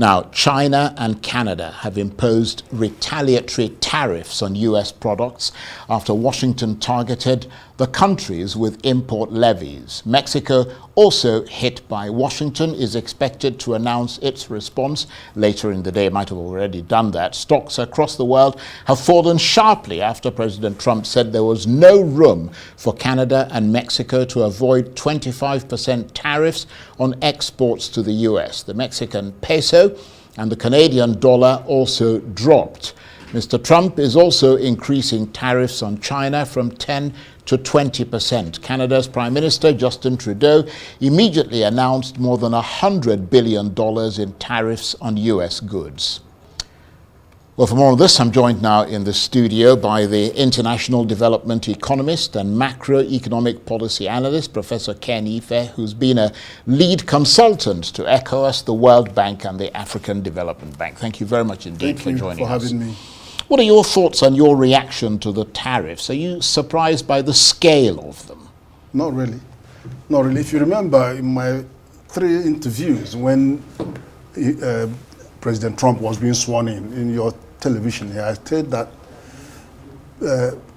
Now, China and Canada have imposed retaliatory tariffs on U.S. products after Washington targeted the countries with import levies. Mexico, also hit by Washington, is expected to announce its response later in the day. It might have already done that. Stocks across the world have fallen sharply after President Trump said there was no room for Canada and Mexico to avoid 25% tariffs on exports to the U.S. The Mexican peso and the Canadian dollar also dropped. Mr. Trump is also increasing tariffs on China from 10 to 20%. Canada's Prime Minister, Justin Trudeau, immediately announced more than $100 billion in tariffs on U.S. goods. Well, for more on this, I'm joined now in the studio by the international development economist and macroeconomic policy analyst, Professor Ken Ife, who's been a lead consultant to ECOWAS, the World Bank, and the African Development Bank. Thank you very much indeed for joining us. Thank you for having me. What are your thoughts on your reaction to the tariffs? Are you surprised by the scale of them? Not really. Not really. If you remember in my 3 interviews when President Trump was being sworn in your television here, I said that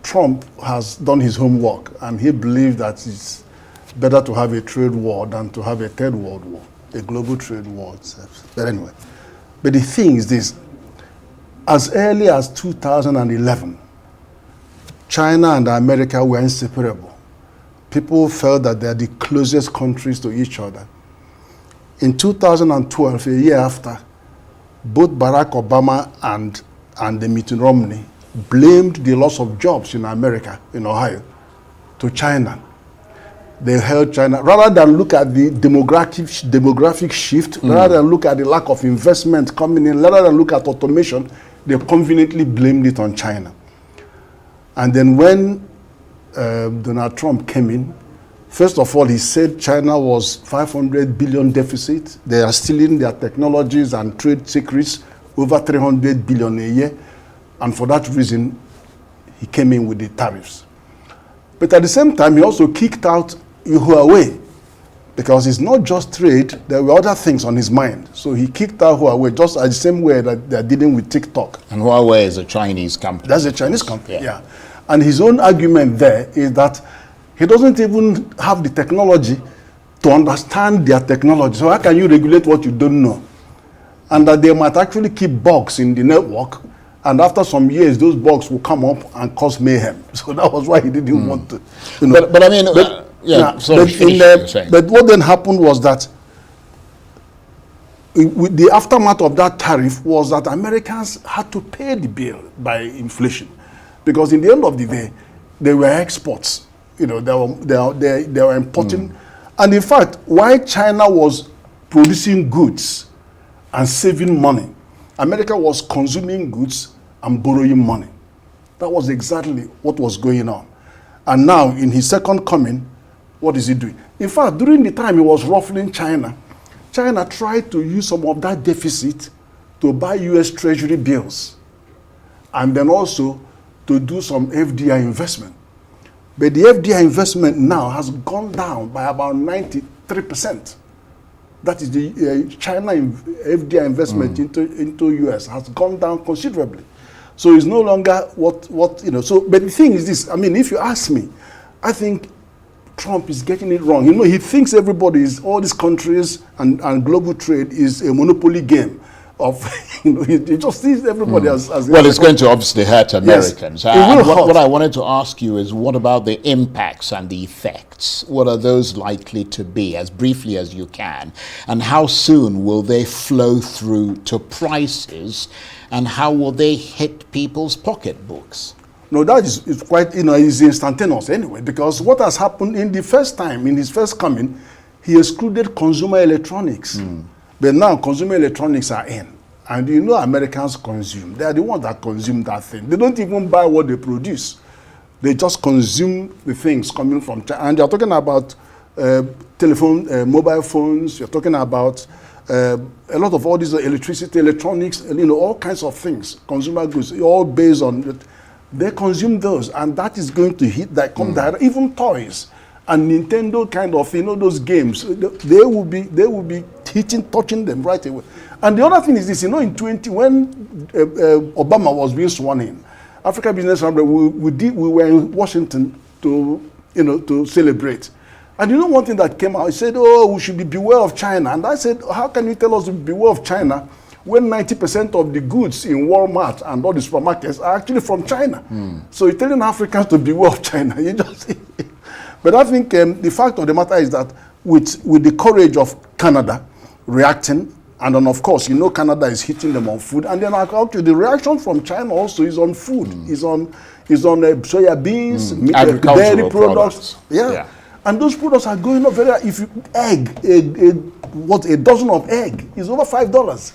Trump has done his homework and he believed that it's better to have a trade war than to have a third world war, a global trade war itself. But anyway, but the thing is this. As early as 2011, China and America were inseparable. People felt that they are the closest countries to each other. In 2012, a year after, both Barack Obama and Mitt Romney blamed the loss of jobs in America, in Ohio, to China. They held China, rather than look at the demographic shift, rather than look at the lack of investment coming in, rather than look at automation, they conveniently blamed it on China. And then when Donald Trump came in, first of all, he said China was 500 billion deficit. They are stealing their technologies and trade secrets, over 300 billion a year. And for that reason, he came in with the tariffs. But at the same time, he also kicked out Huawei, because it's not just trade, there were other things on his mind. So he kicked out Huawei just the same way that they're dealing with TikTok. And Huawei is a Chinese company. That's a Chinese company, yeah. And his own argument there is that he doesn't even have the technology to understand their technology. So how can you regulate what you don't know? And that they might actually keep bugs in the network, and after some years, those bugs will come up and cause mayhem. So that was why he didn't want to. You know. But I mean, but what then happened was that with the aftermath of that tariff was that Americans had to pay the bill by inflation, because in the end of the day, they were exports. You know, they were importing, and in fact, while China was producing goods and saving money, America was consuming goods and borrowing money. That was exactly what was going on. And now, in his second coming, what is he doing? In fact, during the time he was ruffling China, China tried to use some of that deficit to buy US Treasury bills and then also to do some FDI investment. But the FDI investment now has gone down by about 93%. That is the China FDI investment into US has gone down considerably. So it's no longer what you know. So, but the thing is this, I mean, if you ask me, I think Trump is getting it wrong. You know, he thinks all these countries and global trade is a monopoly game of, you know, he just sees everybody as well, it's going to obviously hurt Americans. Yes, what I wanted to ask you is, what about the impacts and the effects? What are those likely to be, as briefly as you can? And how soon will they flow through to prices? And how will they hit people's pocketbooks? No, that is quite, you know, is instantaneous anyway, because what has happened in the first time, in his first coming, he excluded consumer electronics. But now consumer electronics are in. And you know Americans consume. They are the ones that consume that thing. They don't even buy what they produce. They just consume the things coming from China. And you're talking about mobile phones, you're talking about a lot of all these electricity, electronics, you know, all kinds of things, consumer goods, all based on it. They consume those, and that is going to hit that come direct, even toys and Nintendo kind of, you know, those games, they will be touching them right away. And the other thing is this, in 20, when Obama was being sworn in, Africa Business Chamber, we were in Washington to celebrate. And one thing that came out, he said, we should beware of China. And I said, how can you tell us to beware of China when 90% of the goods in Walmart and all the supermarkets are actually from China? So you're telling Africans to beware of China. But I think the fact of the matter is that with the courage of Canada reacting, and then of course, Canada is hitting them on food, and then actually the reaction from China also is on food, is on soya beans, dairy products. Yeah. And those products are going up very. If a dozen of egg is over $5.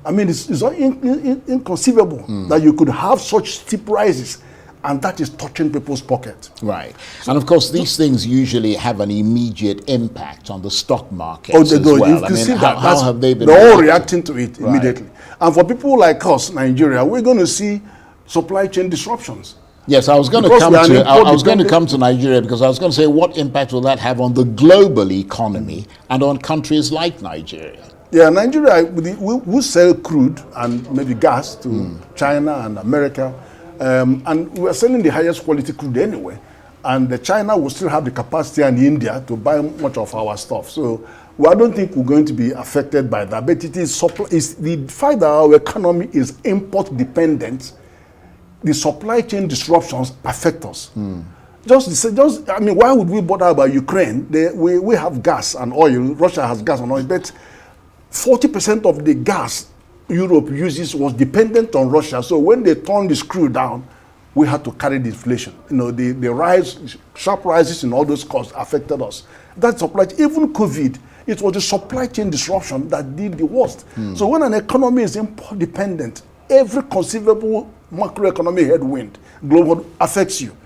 I mean, it's inconceivable that you could have such steep rises, and that is touching people's pocket. Right. And of course, these things usually have an immediate impact on the stock market as well. You can see that. How have they been? They're all reacting to it immediately. Right. And for people like us, Nigeria, we're going to see supply chain disruptions. Yes, I was going to come to Nigeria, because I was going to say, what impact will that have on the global economy and on countries like Nigeria? Yeah, Nigeria, we sell crude and maybe gas to China and America, and we're selling the highest quality crude anyway. And China will still have the capacity, and India, to buy much of our stuff. So I don't think we're going to be affected by that. But it is the fact that our economy is import dependent. The supply chain disruptions affect us. Why would we bother about Ukraine? We have gas and oil. Russia has gas and oil, but 40% of the gas Europe uses was dependent on Russia. So when they turned the screw down, we had to carry the inflation. The sharp rises in all those costs affected us. That supply, even COVID, it was the supply chain disruption that did the worst. So when an economy is import dependent, every conceivable macroeconomic headwind global affects you.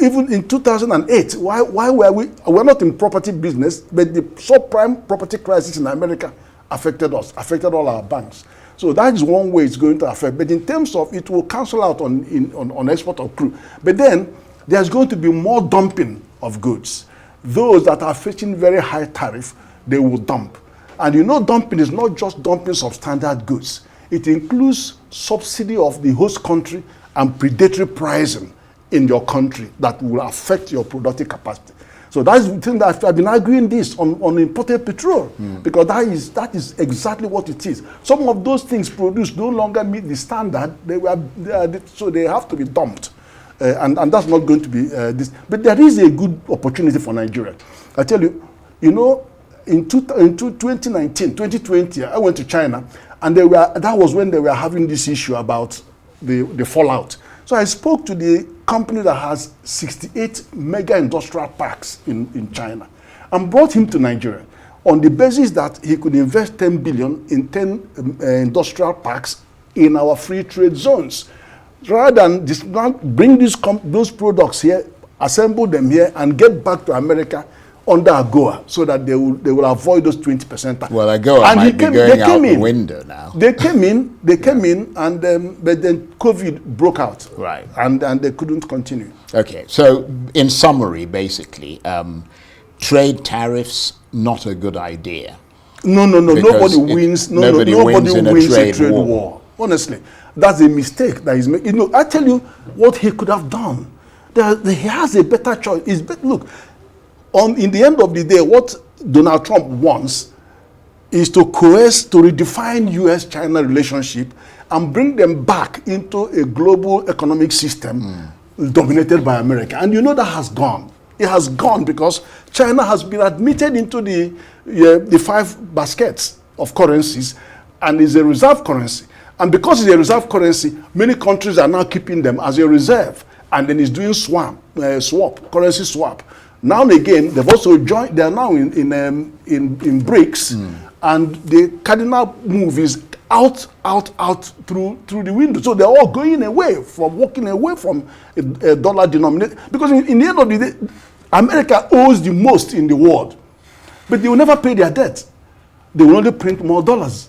Even in 2008, why were we're not in property business, but the subprime property crisis in America affected us, affected all our banks. So that is one way it's going to affect. But in terms of, it will cancel out on export of crude. But then there's going to be more dumping of goods. Those that are facing very high tariff, they will dump. And dumping is not just dumping substandard goods. It includes subsidy of the host country and predatory pricing in your country that will affect your productive capacity. So that's the thing that I've been arguing this on imported petrol, because that is exactly what it is. Some of those things produced no longer meet the standard. So they have to be dumped, and that's not going to be this. But there is a good opportunity for Nigeria. I tell you, in 2019, 2020, I went to China, and that was when they were having this issue about the fallout. So I spoke to the company that has 68 mega industrial parks in China and brought him to Nigeria on the basis that he could invest 10 billion in 10 industrial parks in our free trade zones. Rather than bring those products here, assemble them here, and get back to America under AGOA, so that they will avoid those 20%. Well, AGOA might be going out the window now. They came in, and but then COVID broke out. Right. And they couldn't continue. Okay, so in summary, basically, trade tariffs, not a good idea. No. Nobody wins. Nobody wins in a trade war. Honestly, that's a mistake that he's making. I tell you what he could have done. He has a better choice. Look, in the end of the day, what Donald Trump wants is to redefine U.S.-China relationship and bring them back into a global economic system dominated by America. And that has gone. It has gone because China has been admitted into the 5 baskets of currencies and is a reserve currency. And because it's a reserve currency, many countries are now keeping them as a reserve. And then it's doing currency swap. Now and again, they've also joined. They are now in BRICS, and the cardinal move is out through the window. So they're all walking away from a dollar denominator. Because in the end of the day, America owes the most in the world, but they will never pay their debt. They will only print more dollars.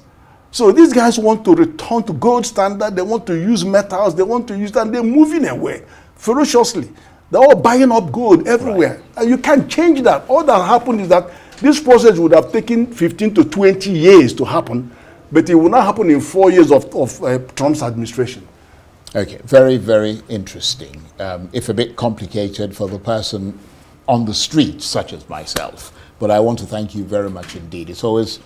So these guys want to return to gold standard. They want to use metals. They want to use that. And they're moving away ferociously. They're all buying up gold everywhere. Right. And you can't change that. All that happened is that This process would have taken 15 to 20 years to happen, but it will not happen in 4 years of Trump's administration. Okay, very, very interesting. If a bit complicated for the person on the street, such as myself. But I want to thank you very much indeed. It's always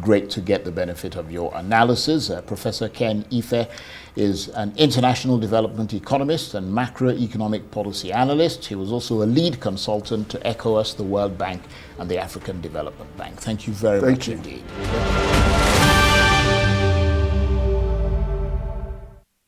great to get the benefit of your analysis. Professor Ken Ife is an international development economist and macroeconomic policy analyst. He was also a lead consultant to ECOWAS, the World Bank, and the African Development Bank. Thank you very much indeed.